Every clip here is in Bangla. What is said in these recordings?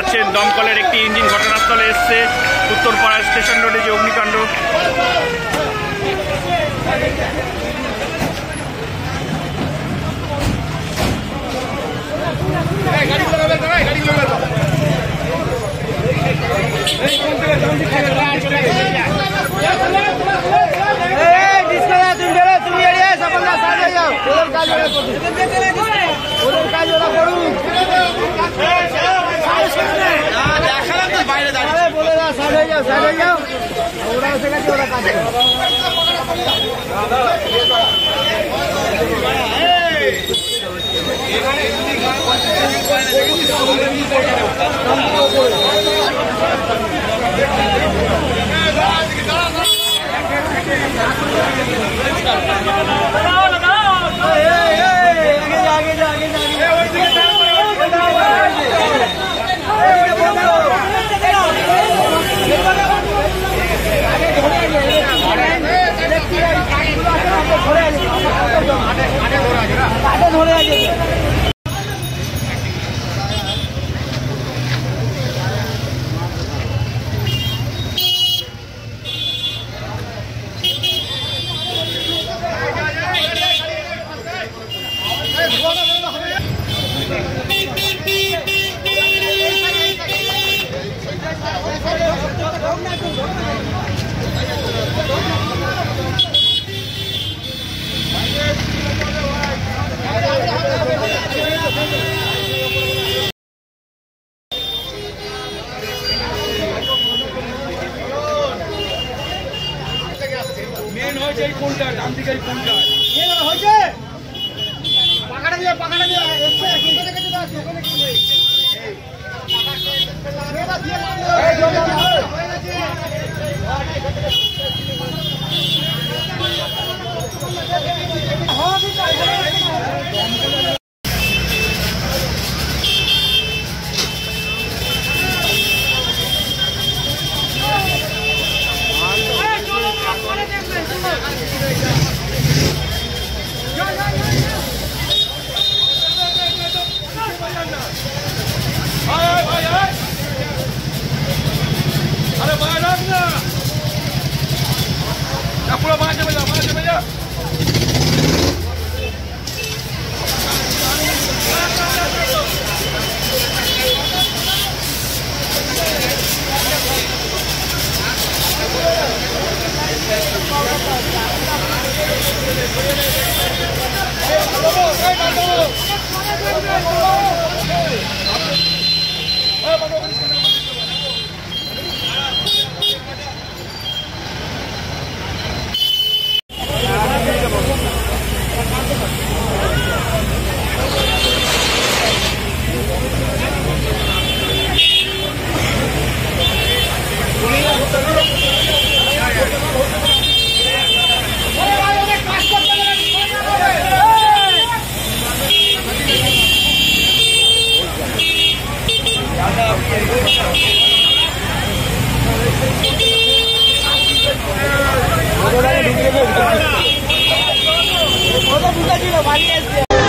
পাচ্ছেন দমকলের একটি ইঞ্জিন ঘটনাস্থলে এসছে উত্তরপাড়া স্টেশন রোডে যে অগ্নিকাণ্ড।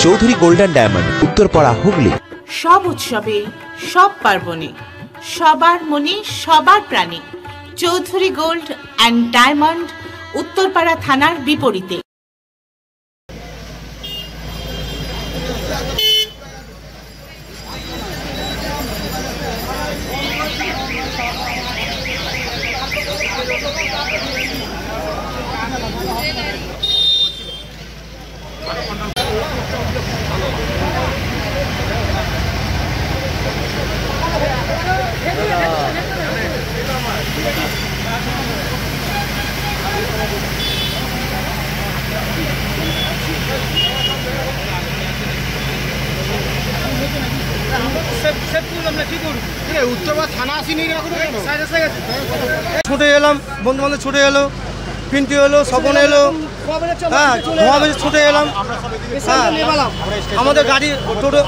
Chowdhury golden diamond, Uttarpara, Hooghly. সব উৎসবে, সব পার্বণে সবার মনে সবার প্রাণে Chowdhury gold and diamond, Uttarpara থানার বিপরীতে। ছুটে এলাম, বন্ধু বান্ধব ছুটে এলো, পিন্টু এলো, স্বপন এলো, হ্যাঁ ধোঁয়া বেশি ছুটে এলাম। হ্যাঁ আমাদের গাড়ি টোটো,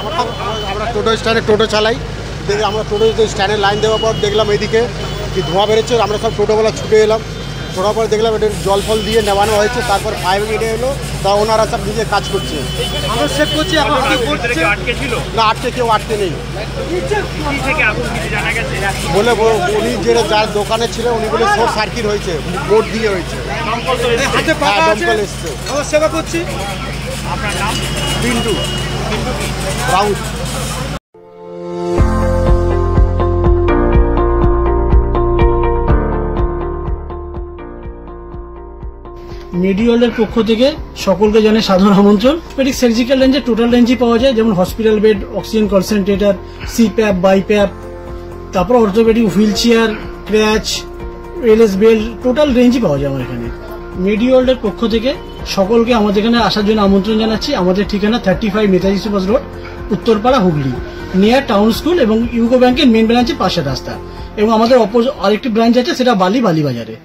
আমরা টোটো স্ট্যান্ডে টোটো চালাই, দেখে আমরা টোটো স্ট্যান্ডে লাইন দেওয়ার পর দেখলাম এদিকে কি ধোঁয়া বেরোচ্ছে, আমরা সব টোটোওয়ালা ছুটে এলাম, ছোড়ার পরে দেখলাম এটা জল ফল দিয়ে নেওয়ানো হয়েছে, তারপর ফায়ার ব্রিগেড এলো, তা ওনারা সব নিজে কাজ করছে। আমরা চেক করছি এখন কি করছে আটকে ছিল না, আটকে কেউ আটকে নেই কি থেকে আগুন কিছু জানা গেছে? বলে উনি যার দোকানে ছিল উনি বলে শর্ট সার্কিট হয়েছে, বোর্ড দিয়ে হয়েছে। দমকল তো এসেছে। হাতে পাকা হ্যাঁ, আছে, দমকল এসছে। আমরা সেবা করছি। আপনার নাম? পিন্টু রাউত। মেডিওয়ালের পক্ষ থেকে সকলকে জানাই সাধারণ আমন্ত্রণ। পেডিক সার্জিক্যাল রেঞ্জে টোটাল রেঞ্জই পাওয়া যায়, যেমন hospital bed, oxygen concentrator, CPAP, BiPAP, তারপর orthopaedic wheelchair, crutch, LS belt, total রেঞ্জই পাওয়া যায় আমার এখানে। মেডিওয়ালের পক্ষ থেকে সকলকে আমাদের এখানে আসার জন্য আমন্ত্রণ জানাচ্ছি। আমাদের ঠিকানা 35 Netaji Subhash Road, Uttarpara, Hooghly, near Town School এবং ইউকো ব্যাংকের মেন ব্রাঞ্চের পাশের রাস্তা। এবং আমাদের আরেকটি ব্রাঞ্চ আছে, সেটা বালিবাজারে।